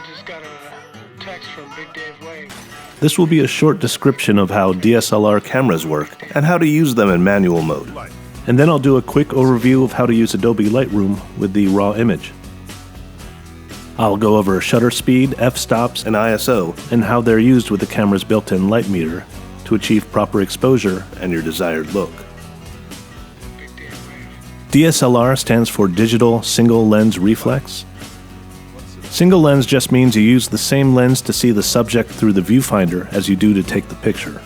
just got a text from Big Dave Wave. This will be a short description of how DSLR cameras work and how to use them in manual mode. And then I'll do a quick overview of how to use Adobe Lightroom with the raw image. I'll go over shutter speed, f-stops, and ISO, and how they're used with the camera's built-in light meter to achieve proper exposure and your desired look. DSLR stands for Digital Single Lens Reflex. Single lens just means you use the same lens to see the subject through the viewfinder as you do to take the picture.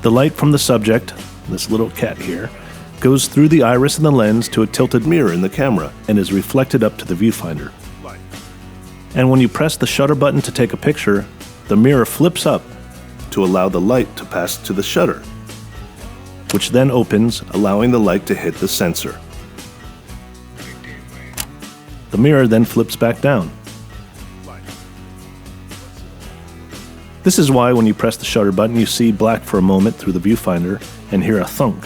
The light from the subject, this little cat here, goes through the iris in the lens to a tilted mirror in the camera and is reflected up to the viewfinder. And when you press the shutter button to take a picture, the mirror flips up to allow the light to pass to the shutter, which then opens, allowing the light to hit the sensor. The mirror then flips back down. This is why when you press the shutter button you see black for a moment through the viewfinder and hear a thunk.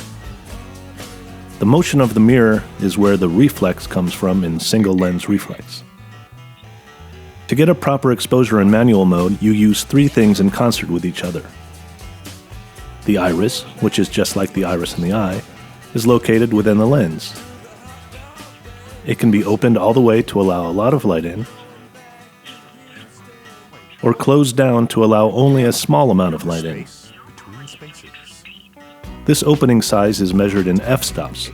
The motion of the mirror is where the reflex comes from in single lens reflex. To get a proper exposure in manual mode, you use three things in concert with each other. The iris, which is just like the iris in the eye, is located within the lens. It can be opened all the way to allow a lot of light in, or closed down to allow only a small amount of light in. This opening size is measured in f-stops.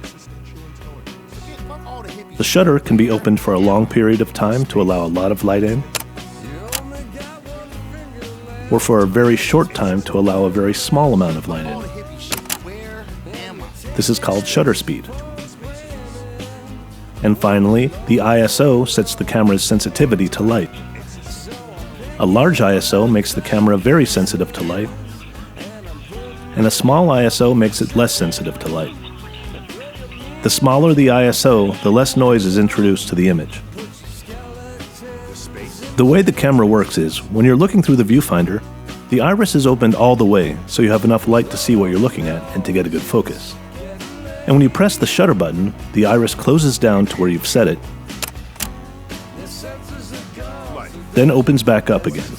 The shutter can be opened for a long period of time to allow a lot of light in, or for a very short time to allow a very small amount of light in. This is called shutter speed. And finally, the ISO sets the camera's sensitivity to light. A large ISO makes the camera very sensitive to light, and a small ISO makes it less sensitive to light. The smaller the ISO, the less noise is introduced to the image. The way the camera works is, when you're looking through the viewfinder, the iris is opened all the way so you have enough light to see what you're looking at and to get a good focus. And when you press the shutter button, the iris closes down to where you've set it, then opens back up again.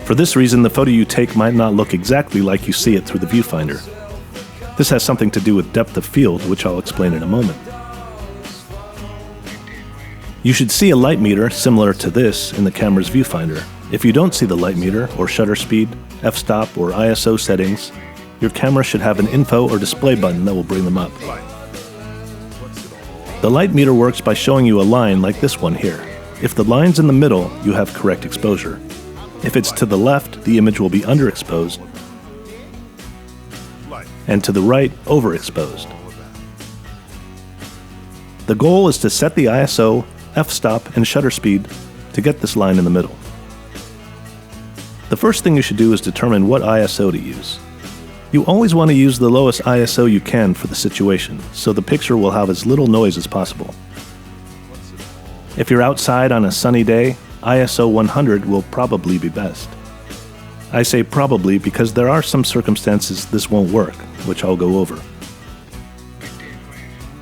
For this reason, the photo you take might not look exactly like you see it through the viewfinder. This has something to do with depth of field, which I'll explain in a moment. You should see a light meter similar to this in the camera's viewfinder. If you don't see the light meter, or shutter speed, f-stop, or ISO settings, your camera should have an info or display button that will bring them up. The light meter works by showing you a line like this one here. If the line's in the middle, you have correct exposure. If it's to the left, the image will be underexposed, and to the right, overexposed. The goal is to set the ISO, f-stop, and shutter speed to get this line in the middle. The first thing you should do is determine what ISO to use. You always want to use the lowest ISO you can for the situation, so the picture will have as little noise as possible. If you're outside on a sunny day, ISO 100 will probably be best. I say probably because there are some circumstances this won't work, which I'll go over.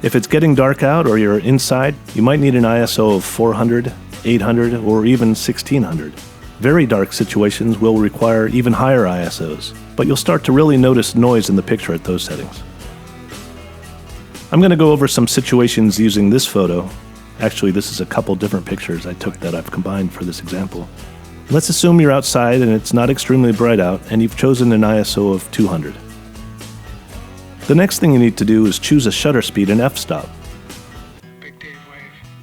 If it's getting dark out or you're inside, you might need an ISO of 400, 800, or even 1600. Very dark situations will require even higher ISOs, but you'll start to really notice noise in the picture at those settings. I'm going to go over some situations using this photo. Actually, this is a couple different pictures I took that I've combined for this example. Let's assume you're outside and it's not extremely bright out and you've chosen an ISO of 200. The next thing you need to do is choose a shutter speed and f-stop.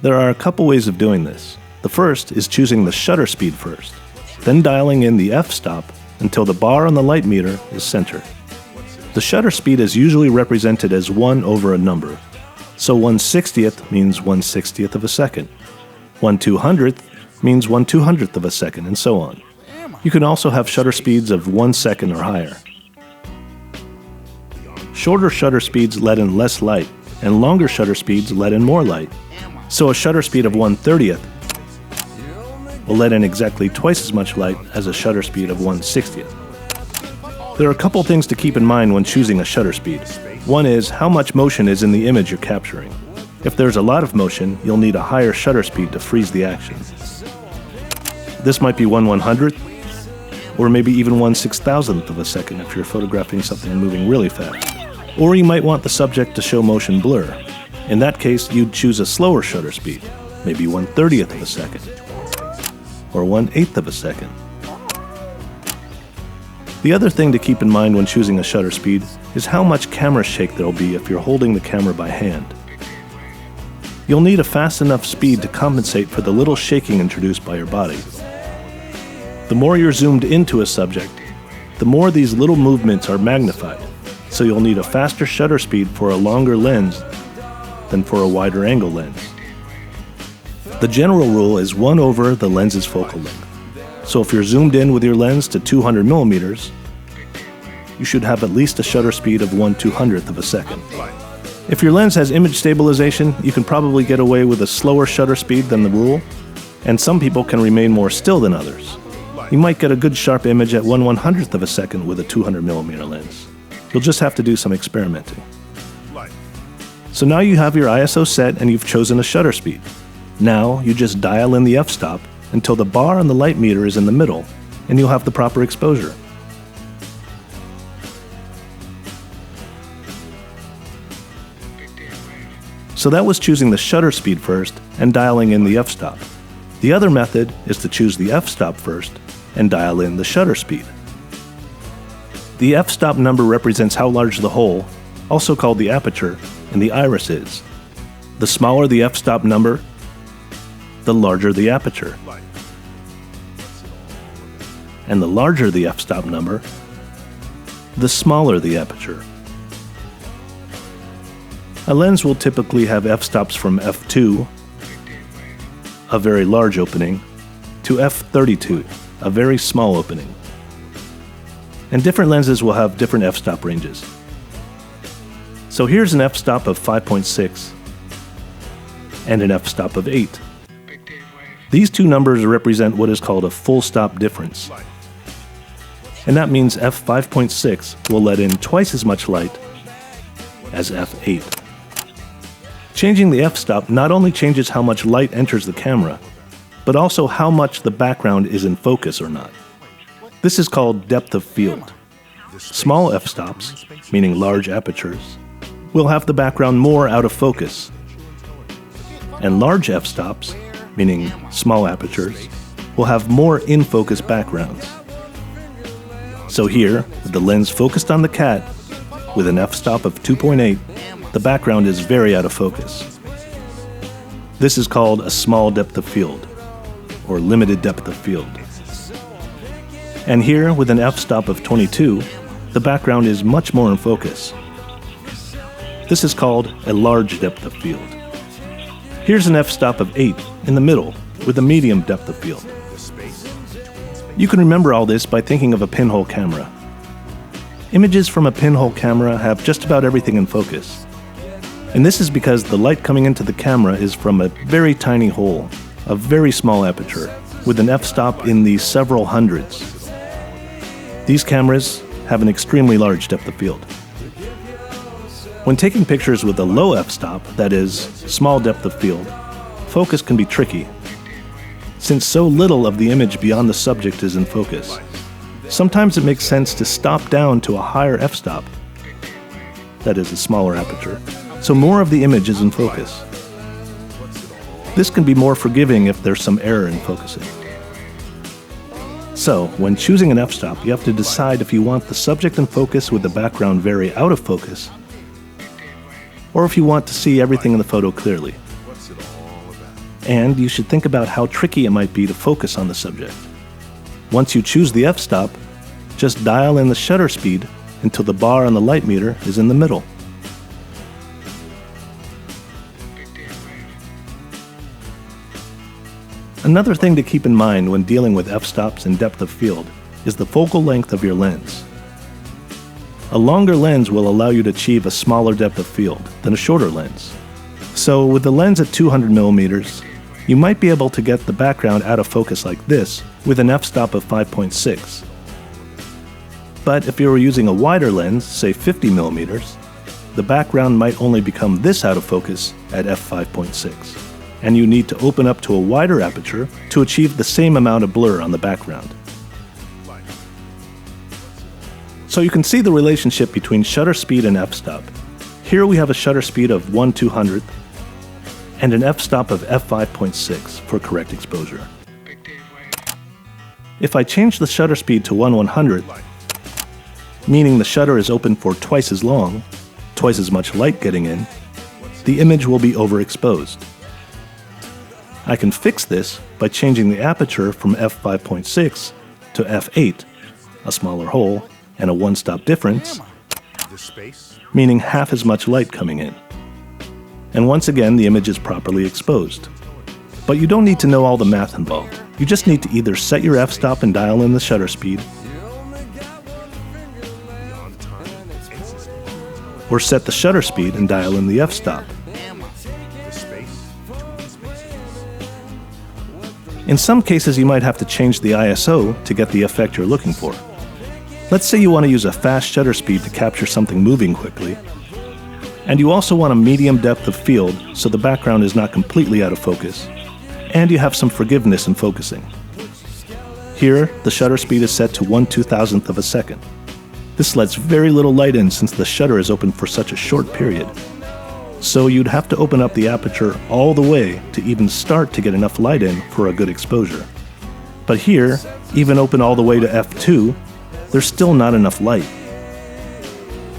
There are a couple ways of doing this. The first is choosing the shutter speed first, then dialing in the f-stop until the bar on the light meter is centered. The shutter speed is usually represented as 1 over a number. So 1/60th means 1/60th of a second. 1/200th means 1/200th of a second, and so on. You can also have shutter speeds of 1 second or higher. Shorter shutter speeds let in less light, and longer shutter speeds let in more light. So a shutter speed of 1/30th will let in exactly twice as much light as a shutter speed of 1/60th. There are a couple things to keep in mind when choosing a shutter speed. One is how much motion is in the image you're capturing. If there's a lot of motion, you'll need a higher shutter speed to freeze the action. This might be 1/100th, or maybe even 1/6000th of a second if you're photographing something moving really fast. Or you might want the subject to show motion blur. In that case, you'd choose a slower shutter speed, maybe 1/30th of a second, or 1/8th of a second. The other thing to keep in mind when choosing a shutter speed is how much camera shake there'll be if you're holding the camera by hand. You'll need a fast enough speed to compensate for the little shaking introduced by your body. The more you're zoomed into a subject, the more these little movements are magnified, so you'll need a faster shutter speed for a longer lens than for a wider angle lens. The general rule is 1 over the lens's focal length. So if you're zoomed in with your lens to 200 millimeters, you should have at least a shutter speed of 1/200th of a second. If your lens has image stabilization, you can probably get away with a slower shutter speed than the rule, and some people can remain more still than others. You might get a good sharp image at 1/100th of a second with a 200 millimeter lens. You'll just have to do some experimenting. So now you have your ISO set and you've chosen a shutter speed. Now you just dial in the f-stop until the bar on the light meter is in the middle, and you'll have the proper exposure. So that was choosing the shutter speed first and dialing in the f-stop. The other method is to choose the f-stop first and dial in the shutter speed. The f-stop number represents how large the hole, also called the aperture, in the iris is. The smaller the f-stop number, the larger the aperture. And the larger the f-stop number, the smaller the aperture. A lens will typically have f-stops from f2, a very large opening, to f32, a very small opening. And different lenses will have different f-stop ranges. So here's an f-stop of 5.6 and an f-stop of 8. These two numbers represent what is called a full stop difference. And that means f5.6 will let in twice as much light as f8. Changing the f-stop not only changes how much light enters the camera, but also how much the background is in focus or not. This is called depth of field. Small f-stops, meaning large apertures, will have the background more out of focus. And large f-stops, meaning small apertures, will have more in-focus backgrounds. So here, with the lens focused on the cat, with an f-stop of 2.8, the background is very out of focus. This is called a small depth of field, or limited depth of field. And here, with an f-stop of 22, the background is much more in focus. This is called a large depth of field. Here's an f-stop of 8 in the middle, with a medium depth of field. You can remember all this by thinking of a pinhole camera. Images from a pinhole camera have just about everything in focus. And this is because the light coming into the camera is from a very tiny hole, a very small aperture, with an f-stop in the several hundreds. These cameras have an extremely large depth of field. When taking pictures with a low f-stop, that is, small depth of field, focus can be tricky, since so little of the image beyond the subject is in focus. Sometimes it makes sense to stop down to a higher f-stop, that is, a smaller aperture, so more of the image is in focus. This can be more forgiving if there's some error in focusing. So, when choosing an f-stop, you have to decide if you want the subject in focus with the background very out of focus, or if you want to see everything in the photo clearly. And you should think about how tricky it might be to focus on the subject. Once you choose the f-stop, just dial in the shutter speed until the bar on the light meter is in the middle. Another thing to keep in mind when dealing with f-stops and depth of field is the focal length of your lens. A longer lens will allow you to achieve a smaller depth of field than a shorter lens. So with the lens at 200 millimeters, you might be able to get the background out of focus like this with an f-stop of 5.6. But if you were using a wider lens, say 50 millimeters, the background might only become this out of focus at f5.6, and you need to open up to a wider aperture to achieve the same amount of blur on the background. So you can see the relationship between shutter speed and f-stop. Here we have a shutter speed of 1/200th and an f-stop of f5.6 for correct exposure. If I change the shutter speed to 1/100th, meaning the shutter is open for twice as long, twice as much light getting in, the image will be overexposed. I can fix this by changing the aperture from f5.6 to f8, a smaller hole and a one-stop difference, meaning half as much light coming in. And once again, the image is properly exposed. But you don't need to know all the math involved. You just need to either set your f-stop and dial in the shutter speed, or set the shutter speed and dial in the f-stop. In some cases, you might have to change the ISO to get the effect you're looking for. Let's say you want to use a fast shutter speed to capture something moving quickly, and you also want a medium depth of field so the background is not completely out of focus, and you have some forgiveness in focusing. Here, the shutter speed is set to 1/2000th of a second. This lets very little light in since the shutter is open for such a short period. So you'd have to open up the aperture all the way to even start to get enough light in for a good exposure. But here, even open all the way to f2, there's still not enough light.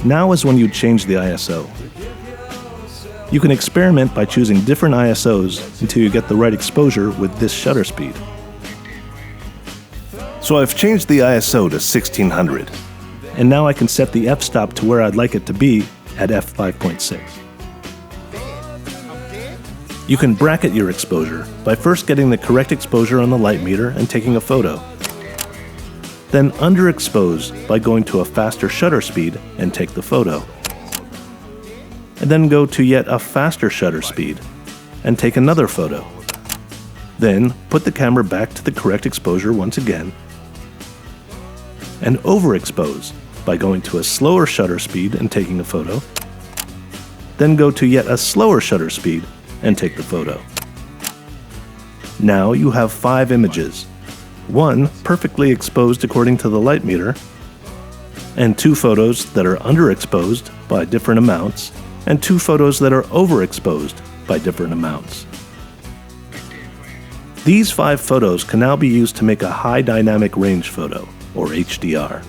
Now is when you change the ISO. You can experiment by choosing different ISOs until you get the right exposure with this shutter speed. So I've changed the ISO to 1600, and now I can set the f-stop to where I'd like it to be at f5.6. You can bracket your exposure by first getting the correct exposure on the light meter and taking a photo. Then underexpose by going to a faster shutter speed and take the photo. And then go to yet a faster shutter speed and take another photo. Then put the camera back to the correct exposure once again and overexpose by going to a slower shutter speed and taking a photo. Then go to yet a slower shutter speed and take the photo. Now you have 5 images. 1 perfectly exposed according to the light meter, and 2 photos that are underexposed by different amounts, and 2 photos that are overexposed by different amounts. These 5 photos can now be used to make a high dynamic range photo, or HDR.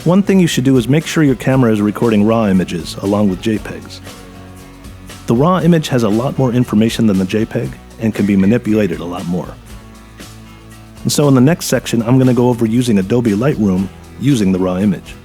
One thing you should do is make sure your camera is recording RAW images along with JPEGs. The RAW image has a lot more information than the JPEG and can be manipulated a lot more. And so in the next section, I'm going to go over using Adobe Lightroom using the RAW image.